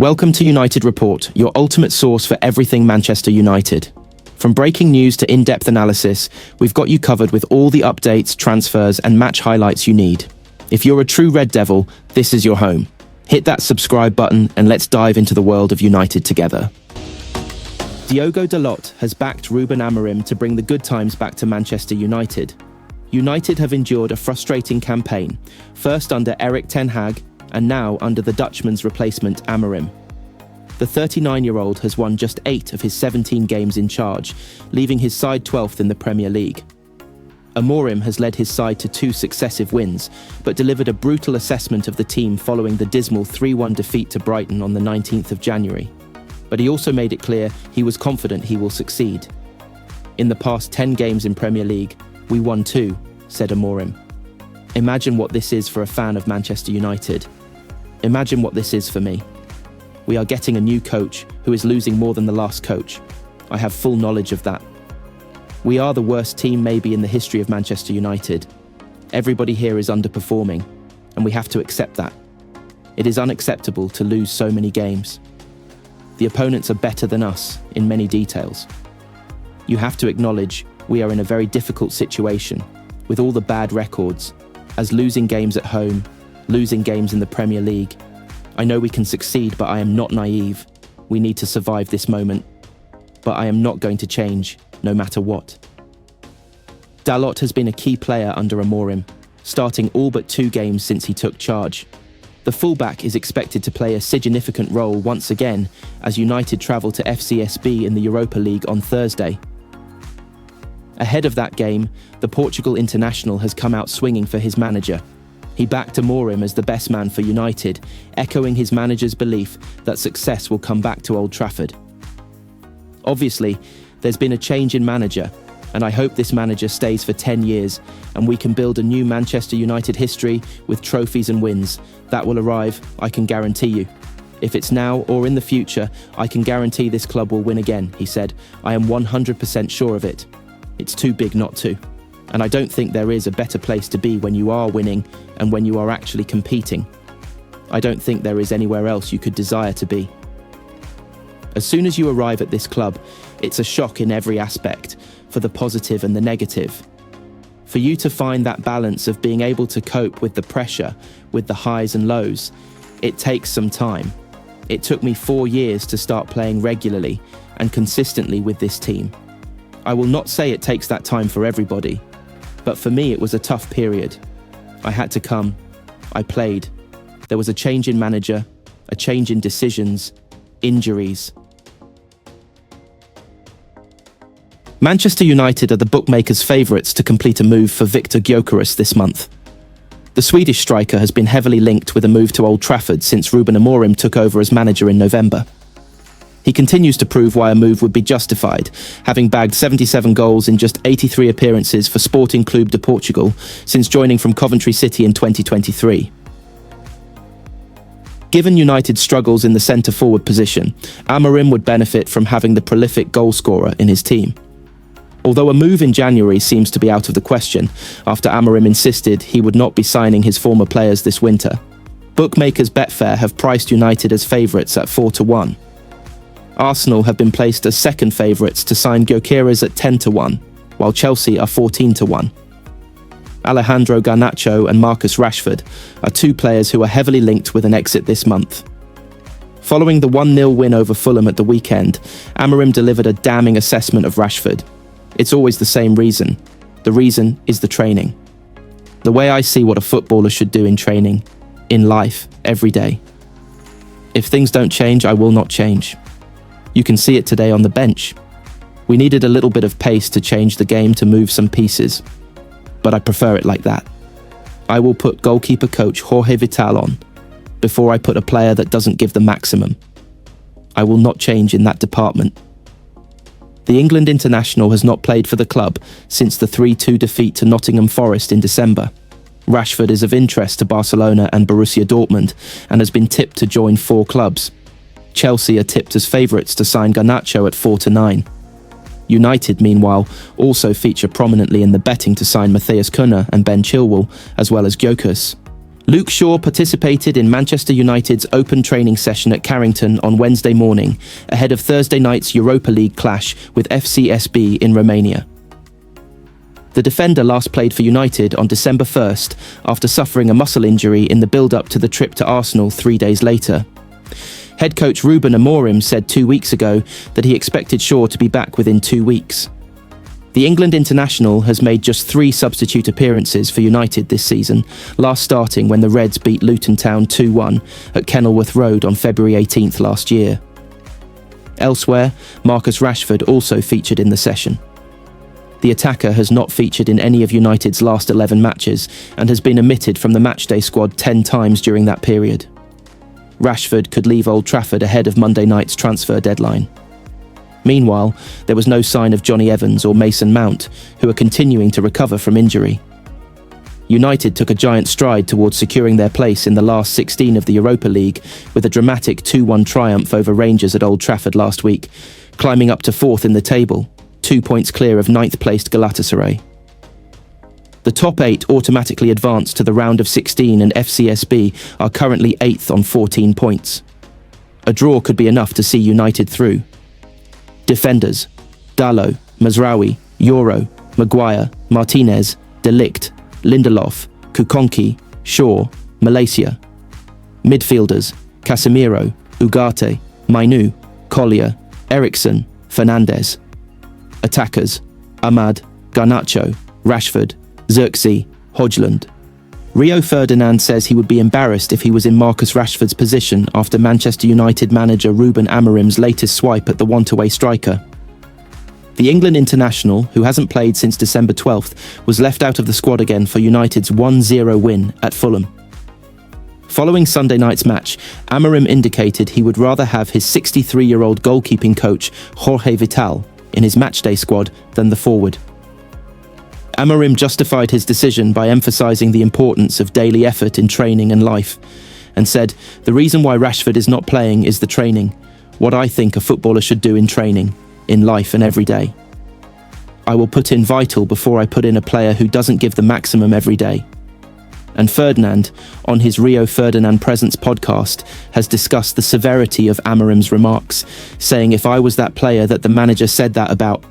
Welcome to United Report, your ultimate source for everything Manchester United. From breaking news to in-depth analysis, we've got you covered with all the updates, transfers, and match highlights you need. If you're a true Red Devil, this is your home. Hit that subscribe button and let's dive into the world of United together. Diogo Dalot has backed Ruben Amorim to bring the good times back to Manchester United. United have endured a frustrating campaign, first under Erik Ten Hag and now under the Dutchman's replacement Amorim. The 39-year-old has won just 8 of his 17 games in charge, leaving his side 12th in the Premier League. Amorim has led his side to 2 successive wins, but delivered a brutal assessment of the team following the dismal 3-1 defeat to Brighton on the 19th of January. But he also made it clear he was confident he will succeed. In the past 10 games in Premier League, we won 2, said Amorim. Imagine what this is for a fan of Manchester United. Imagine what this is for me. We are getting a new coach who is losing more than the last coach. I have full knowledge of that. We are the worst team maybe in the history of Manchester United. Everybody here is underperforming, and we have to accept that. It is unacceptable to lose so many games. The opponents are better than us in many details. You have to acknowledge we are in a very difficult situation, with all the bad records, as losing games at home, losing games in the Premier League. I know we can succeed, but I am not naive. We need to survive this moment. But I am not going to change, no matter what. Dalot has been a key player under Amorim, starting all but 2 games since he took charge. The fullback is expected to play a significant role once again as United travel to FCSB in the Europa League on Thursday. Ahead of that game, the Portugal international has come out swinging for his manager. He backed Amorim as the best man for United, echoing his manager's belief that success will come back to Old Trafford. Obviously, there's been a change in manager, and I hope this manager stays for 10 years and we can build a new Manchester United history with trophies and wins. That will arrive, I can guarantee you. If it's now or in the future, I can guarantee this club will win again, he said. I am 100% sure of it. It's too big not to. And I don't think there is a better place to be when you are winning and when you are actually competing. I don't think there is anywhere else you could desire to be. As soon as you arrive at this club, it's a shock in every aspect, for the positive and the negative. For you to find that balance of being able to cope with the pressure, with the highs and lows, it takes some time. It took me 4 years to start playing regularly and consistently with this team. I will not say it takes that time for everybody, but for me it was a tough period. I had to come, I played. There was a change in manager, a change in decisions, injuries. Manchester United are the bookmakers' favourites to complete a move for Victor Gyökeres this month. The Swedish striker has been heavily linked with a move to Old Trafford since Ruben Amorim took over as manager in November. He continues to prove why a move would be justified, having bagged 77 goals in just 83 appearances for Sporting Clube de Portugal since joining from Coventry City in 2023. Given United's struggles in the centre-forward position, Amorim would benefit from having the prolific goal-scorer in his team. Although a move in January seems to be out of the question, after Amorim insisted he would not be signing his former players this winter, bookmakers Betfair have priced United as favourites at 4-1. Arsenal have been placed as second favourites to sign Gyökeres at 10-1, while Chelsea are 14-1. Alejandro Garnacho and Marcus Rashford are 2 players who are heavily linked with an exit this month. Following the 1-0 win over Fulham at the weekend, Amorim delivered a damning assessment of Rashford. It's always the same reason. The reason is the training. The way I see what a footballer should do in training, in life, every day. If things don't change, I will not change. You can see it today on the bench. We needed a little bit of pace to change the game to move some pieces, but I prefer it like that. I will put goalkeeper coach Jorge Vital on before I put a player that doesn't give the maximum. I will not change in that department. The England international has not played for the club since the 3-2 defeat to Nottingham Forest in December. Rashford is of interest to Barcelona and Borussia Dortmund and has been tipped to join 4 clubs. Chelsea are tipped as favourites to sign Garnacho at 4-9. United, meanwhile, also feature prominently in the betting to sign Matthias Cunha and Ben Chilwell, as well as Gyökeres. Luke Shaw participated in Manchester United's open training session at Carrington on Wednesday morning, ahead of Thursday night's Europa League clash with FCSB in Romania. The defender last played for United on December 1st after suffering a muscle injury in the build-up to the trip to Arsenal 3 days later. Head coach Ruben Amorim said 2 weeks ago that he expected Shaw to be back within 2 weeks. The England international has made just 3 substitute appearances for United this season, last starting when the Reds beat Luton Town 2-1 at Kenilworth Road on February 18th last year. Elsewhere, Marcus Rashford also featured in the session. The attacker has not featured in any of United's last 11 matches and has been omitted from the matchday squad 10 times during that period. Rashford could leave Old Trafford ahead of Monday night's transfer deadline. Meanwhile, there was no sign of Johnny Evans or Mason Mount, who are continuing to recover from injury. United took a giant stride towards securing their place in the last 16 of the Europa League with a dramatic 2-1 triumph over Rangers at Old Trafford last week, climbing up to 4th in the table, 2 points clear of 9th-placed Galatasaray. The top 8 automatically advanced to the round of 16 and FCSB are currently 8th on 14 points. A draw could be enough to see United through. Defenders: Dalot, Mazraoui, Euro, Maguire, Martinez, De Ligt, Lindelof, Kukonki, Shaw, Malacia. Midfielders: Casemiro, Ugarte, Mainu, Collier, Eriksen, Fernandes. Attackers: Ahmad, Garnacho, Rashford, Xerxes, Højlund. Rio Ferdinand says he would be embarrassed if he was in Marcus Rashford's position after Manchester United manager Ruben Amorim's latest swipe at the want-away striker. The England international, who hasn't played since December 12th, was left out of the squad again for United's 1-0 win at Fulham. Following Sunday night's match, Amorim indicated he would rather have his 63-year-old goalkeeping coach Jorge Vital in his matchday squad than the forward. Amorim justified his decision by emphasising the importance of daily effort in training and life, and said, "The reason why Rashford is not playing is the training, what I think a footballer should do in training, in life and every day. I will put in vital before I put in a player who doesn't give the maximum every day." And Ferdinand, on his Rio Ferdinand Presents podcast, has discussed the severity of Amorim's remarks, saying, "If I was that player that the manager said that about,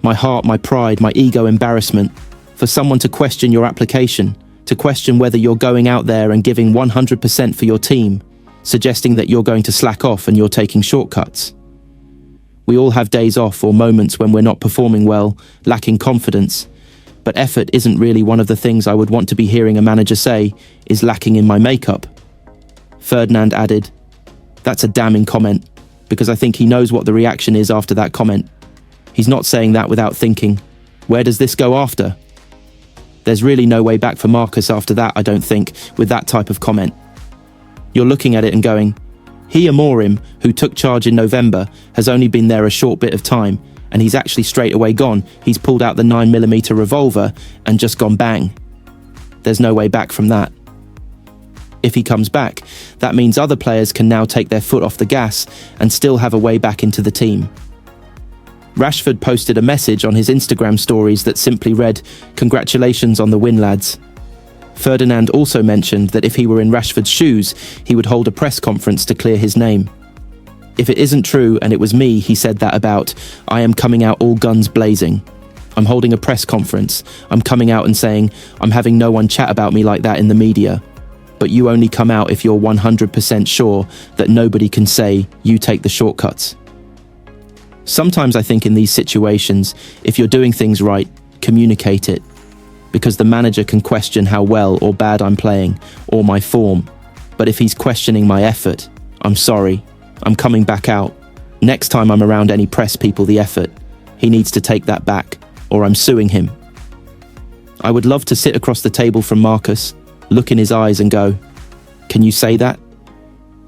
my heart, my pride, my ego, embarrassment, for someone to question your application, to question whether you're going out there and giving 100% for your team, suggesting that you're going to slack off and you're taking shortcuts. We all have days off or moments when we're not performing well, lacking confidence, but effort isn't really one of the things I would want to be hearing a manager say is lacking in my makeup." Ferdinand added, "That's a damning comment, because I think he knows what the reaction is after that comment. He's not saying that without thinking, where does this go after? There's really no way back for Marcus after that, I don't think, with that type of comment. You're looking at it and going, he, Amorim, who took charge in November, has only been there a short bit of time, and he's actually straight away gone. He's pulled out the 9mm revolver and just gone bang. There's no way back from that. If he comes back, that means other players can now take their foot off the gas and still have a way back into the team." Rashford posted a message on his Instagram stories that simply read, "Congratulations on the win, lads." Ferdinand also mentioned that if he were in Rashford's shoes, he would hold a press conference to clear his name. "If it isn't true and it was me he said that about, I am coming out all guns blazing. I'm holding a press conference. I'm coming out and saying, I'm having no one chat about me like that in the media. But you only come out if you're 100% sure that nobody can say you take the shortcuts." Sometimes I think in these situations, if you're doing things right, communicate it. Because the manager can question how well or bad I'm playing, or my form. But if he's questioning my effort, I'm sorry, I'm coming back out. Next time I'm around any press people, the effort, he needs to take that back, or I'm suing him. I would love to sit across the table from Marcus, look in his eyes and go, "Can you say that?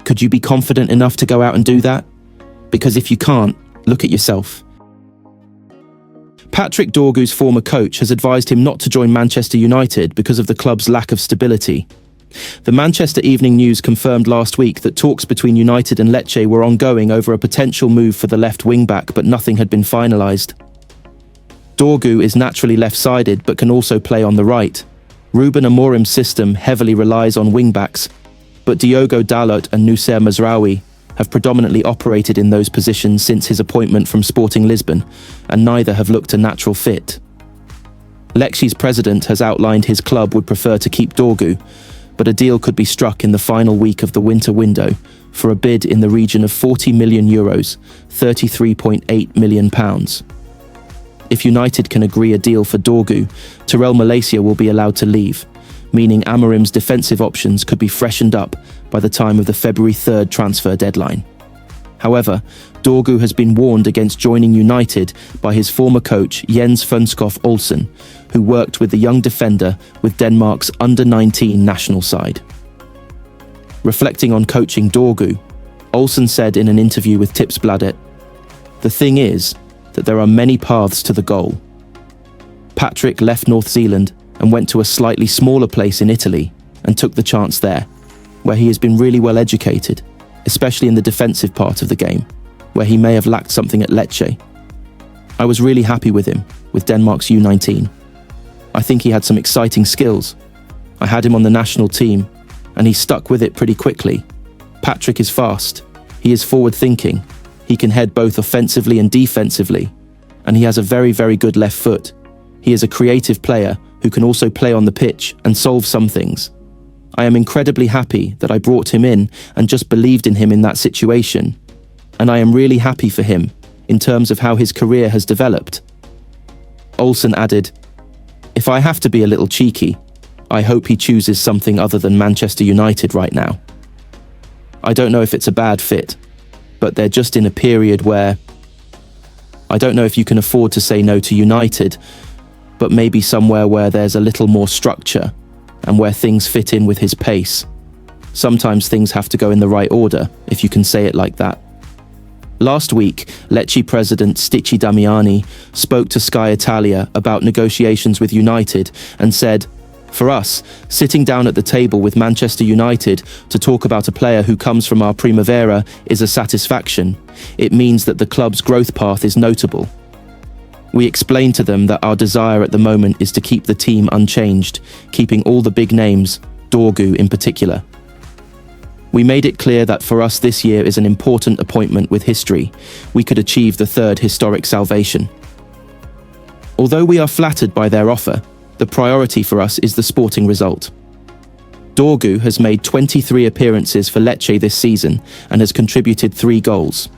Could you be confident enough to go out and do that? Because if you can't, look at yourself." Patrick Dorgu's former coach has advised him not to join Manchester United because of the club's lack of stability. The Manchester Evening News confirmed last week that talks between United and Lecce were ongoing over a potential move for the left wing-back, but nothing had been finalised. Dorgu is naturally left-sided but can also play on the right. Ruben Amorim's system heavily relies on wing-backs, but Diogo Dalot and Noussair Mazraoui have predominantly operated in those positions since his appointment from Sporting Lisbon, and neither have looked a natural fit. Lecce's president has outlined his club would prefer to keep Dorgu, but a deal could be struck in the final week of the winter window for a bid in the region of €40 million, £33.8 million. If United can agree a deal for Dorgu, Tyrell Malacia will be allowed to leave, meaning Amorim's defensive options could be freshened up by the time of the February 3rd transfer deadline. However, Dorgu has been warned against joining United by his former coach Jens Fønskov Olsen, who worked with the young defender with Denmark's under-19 national side. Reflecting on coaching Dorgu, Olsen said in an interview with Tipsbladet, "The thing is that there are many paths to the goal. Patrick left North Zealand and went to a slightly smaller place in Italy and took the chance there, where he has been really well educated, especially in the defensive part of the game, where he may have lacked something at Lecce. I was really happy with him, with Denmark's U19. I think he had some exciting skills. I had him on the national team, and he stuck with it pretty quickly. Patrick is fast, he is forward-thinking, he can head both offensively and defensively, and he has a very, very good left foot. He is a creative player who can also play on the pitch and solve some things. I am incredibly happy that I brought him in and just believed in him in that situation, and I am really happy for him in terms of how his career has developed." Olsen added, "If I have to be a little cheeky, I hope he chooses something other than Manchester United right now. I don't know if it's a bad fit, but they're just in a period where I don't know if you can afford to say no to United, but maybe somewhere where there's a little more structure and where things fit in with his pace. Sometimes things have to go in the right order, if you can say it like that." Last week, Lecce president Sticci Damiani spoke to Sky Italia about negotiations with United and said, "For us, sitting down at the table with Manchester United to talk about a player who comes from our Primavera is a satisfaction. It means that the club's growth path is notable. We explained to them that our desire at the moment is to keep the team unchanged, keeping all the big names, Dorgu in particular. We made it clear that for us this year is an important appointment with history. We could achieve the third historic salvation. Although we are flattered by their offer, the priority for us is the sporting result. Dorgu has made 23 appearances for Lecce this season and has contributed 3 goals.